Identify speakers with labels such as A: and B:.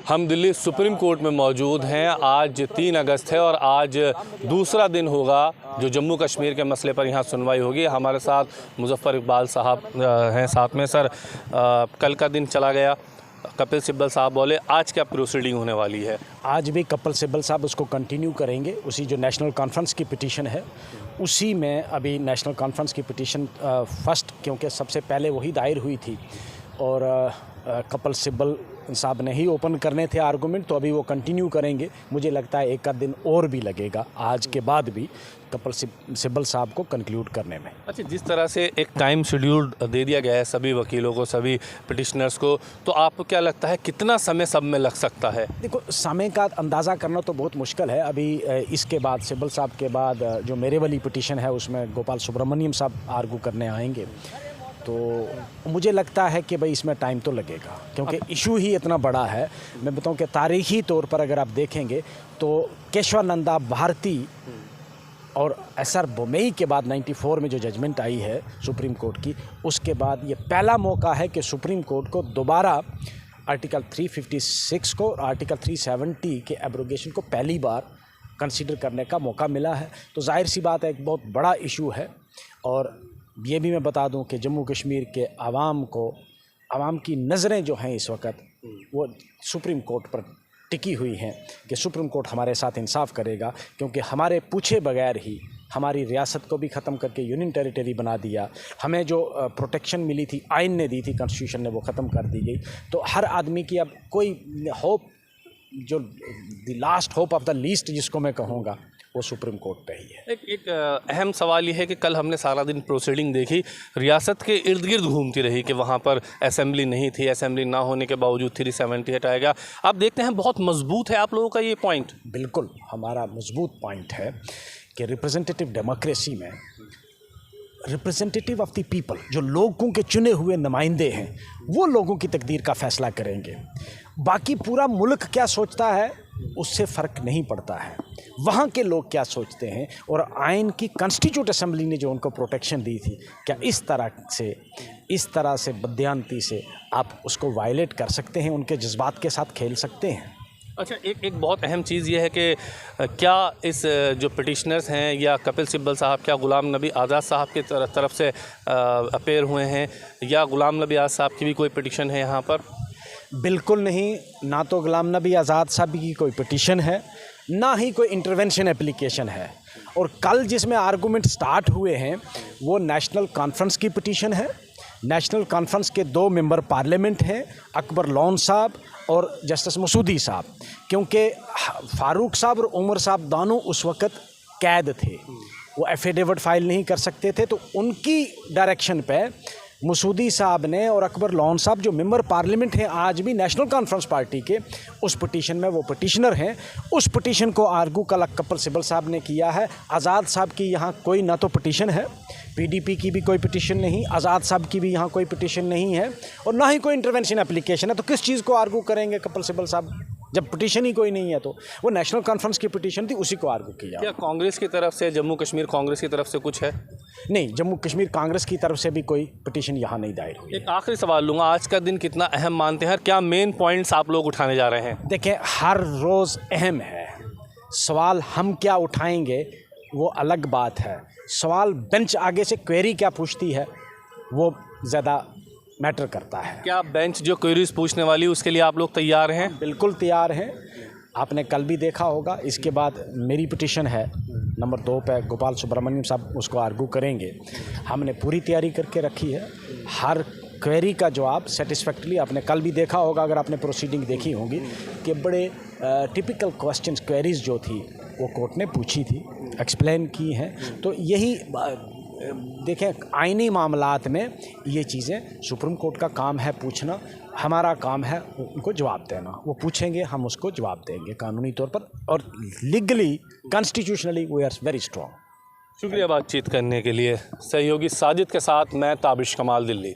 A: हम Delhi supreme court में मौजूद हैं। आज 3 अगस्त है और आज दूसरा दिन होगा जो जम्मू कश्मीर के मसले पर यहाँ सुनवाई होगी। हमारे साथ मुजफ्फर इकबाल साहब हैं साथ में। सर, कल का दिन चला गया, कपिल सिब्बल साहब बोले, आज क्या प्रोसीडिंग होने वाली है?
B: आज भी कपिल सिब्बल साहब उसको कंटिन्यू करेंगे। उसी जो नेशनल कॉन्फ्रेंस की पिटीशन है उसी में अभी नेशनल कॉन्फ्रेंस की पिटीशन फर्स्ट, क्योंकि सबसे पहले वही दायर हुई थी और कपिल सिब्बल साहब ने ही ओपन करने थे आर्गूमेंट, तो अभी वो कंटिन्यू करेंगे। मुझे लगता है एक आध दिन और भी लगेगा आज के बाद भी कपिल सिब्बल साहब को कंक्लूड करने में।
A: अच्छा, जिस तरह से एक टाइम शेड्यूल दे दिया गया है सभी वकीलों को, सभी पिटिशनर्स को, तो आपको क्या लगता है कितना समय सब में लग सकता है? देखो,
B: समय का अंदाज़ा करना तो बहुत मुश्किल है। अभी इसके बाद सिब्बल साहब के बाद जो मेरे वाली पिटीशन है उसमें गोपाल सुब्रमण्यम साहब आर्गू करने आएंगे, तो मुझे लगता है कि भाई इसमें टाइम तो लगेगा, क्योंकि इशू ही इतना बड़ा है। मैं बताऊं कि तारीख़ी तौर पर अगर आप देखेंगे तो केशवानंदा भारती और एसआर बोमई के बाद 94 में जो जजमेंट आई है सुप्रीम कोर्ट की, उसके बाद ये पहला मौका है कि सुप्रीम कोर्ट को दोबारा आर्टिकल 356 को और आर्टिकल 370 के एब्रोगेशन को पहली बार कंसीडर करने का मौका मिला है। तो जाहिर सी बात है एक बहुत बड़ा इशू है। और ये भी मैं बता दूं कि जम्मू कश्मीर के आवाम की नज़रें जो हैं इस वक्त वो सुप्रीम कोर्ट पर टिकी हुई हैं कि सुप्रीम कोर्ट हमारे साथ इंसाफ करेगा, क्योंकि हमारे पूछे बगैर ही हमारी रियासत को भी ख़त्म करके यूनियन टेरिटरी बना दिया। हमें जो प्रोटेक्शन मिली थी, आइन ने दी थी, कॉन्स्टिट्यूशन ने, वो ख़त्म कर दी गई। तो हर आदमी की अब कोई होप, जो the last hope of the least जिसको मैं कहूँगा, वो सुप्रीम कोर्ट पे ही है।
A: एक अहम सवाल ये है कि कल हमने सारा दिन प्रोसीडिंग देखी, रियासत के इर्द गिर्द घूमती रही कि वहाँ पर असेंबली नहीं थी, असेंबली ना होने के बावजूद 370 हटाया गया। आप देखते हैं बहुत मजबूत है आप लोगों का ये पॉइंट?
B: बिल्कुल, हमारा मजबूत पॉइंट है कि रिप्रेजेंटेटिव डेमोक्रेसी में रिप्रेजेंटेटिव ऑफ द पीपल, जो लोगों के चुने हुए नुमाइंदे हैं, वो लोगों की तकदीर का फ़ैसला करेंगे। बाकी पूरा मुल्क क्या सोचता है उससे फ़र्क नहीं पड़ता है। वहाँ के लोग क्या सोचते हैं, और आइन की कॉन्स्टिट्यूट असेंबली ने जो उनको प्रोटेक्शन दी थी, क्या इस तरह से बददियानती से आप उसको वायलेट कर सकते हैं, उनके जज्बात के साथ खेल सकते हैं?
A: अच्छा, एक बहुत अहम चीज़ ये है कि क्या इस जो पिटिशनर्स हैं या कपिल सिब्बल साहब, क्या गुलाम नबी आज़ाद साहब की तरफ से अपेयर हुए हैं, या गुलाम नबी आज़ाद साहब की भी कोई पिटिशन है यहाँ पर?
B: बिल्कुल नहीं, ना तो गुलाम नबी आज़ाद साहब की कोई पिटीशन है, ना ही कोई इंटरवेंशन एप्लीकेशन है। और कल जिसमें आर्गूमेंट स्टार्ट हुए हैं वो नेशनल कॉन्फ्रेंस की पिटीशन है। नेशनल कॉन्फ्रेंस के 2 मेंबर पार्लियामेंट हैं, अकबर लोन साहब और जस्टिस मसूदी साहब, क्योंकि फारूक साहब और उमर साहब दोनों उस वक़्त कैद थे, वो एफिडेविट फाइल नहीं कर सकते थे। तो उनकी डायरेक्शन पे मसूदी साहब ने और अकबर लोन साहब, जो मेंबर पार्लियामेंट हैं आज भी नेशनल कॉन्फ्रेंस पार्टी के, उस पिटीशन में वो पिटिशनर हैं। उस पिटीशन को आर्गू कल कपिल सिब्बल साहब ने किया है। आज़ाद साहब की यहाँ कोई ना तो पिटीशन है, पीडीपी की भी कोई पिटीशन नहीं, आज़ाद साहब की भी यहाँ कोई पिटीशन नहीं है, और ना ही कोई इंटरवेंशन एप्लीकेशन है। तो किस चीज़ को आर्गू करेंगे कपिल सिब्बल साहब, जब पिटीशन ही कोई नहीं है? तो वो नेशनल कॉन्फ्रेंस की पिटीशन थी, उसी को आर्गू किया।
A: क्या कांग्रेस की तरफ से, जम्मू कश्मीर कांग्रेस की तरफ से कुछ है?
B: नहीं, जम्मू कश्मीर कांग्रेस की तरफ से भी कोई पिटीशन यहाँ नहीं दायर हुई।
A: एक आखिरी सवाल लूँगा, आज का दिन कितना अहम मानते हैं, क्या मेन पॉइंट्स आप लोग उठाने जा रहे हैं?
B: देखें, हर रोज़ अहम है। सवाल हम क्या उठाएंगे वो अलग बात है, सवाल बेंच आगे से क्वेरी क्या पूछती है वो ज़्यादा मैटर करता है।
A: क्या बेंच जो क्वेरीज पूछने वाली उसके लिए आप लोग तैयार हैं?
B: बिल्कुल तैयार हैं। आपने कल भी देखा होगा, इसके बाद मेरी पिटीशन है नंबर 2 पे, गोपाल सुब्रमण्यम साहब उसको आर्गू करेंगे। हमने पूरी तैयारी करके रखी है, हर क्वेरी का जवाब सेटिस्फैक्टरली। आपने कल भी देखा होगा, अगर आपने प्रोसीडिंग देखी होगी, कि बड़े टिपिकल क्वेश्चंस, क्वेरीज जो थी वो कोर्ट ने पूछी थी, एक्सप्लेन की हैं। तो यही देखें, आईनी मामलात में ये चीज़ें सुप्रीम कोर्ट का काम है पूछना, हमारा काम है उनको जवाब देना। वो पूछेंगे, हम उसको जवाब देंगे कानूनी तौर पर, और legally, constitutionally we are very strong.
A: शुक्रिया बातचीत करने के लिए। सहयोगी साजिद के साथ मैं ताबिश कमाल, दिल्ली।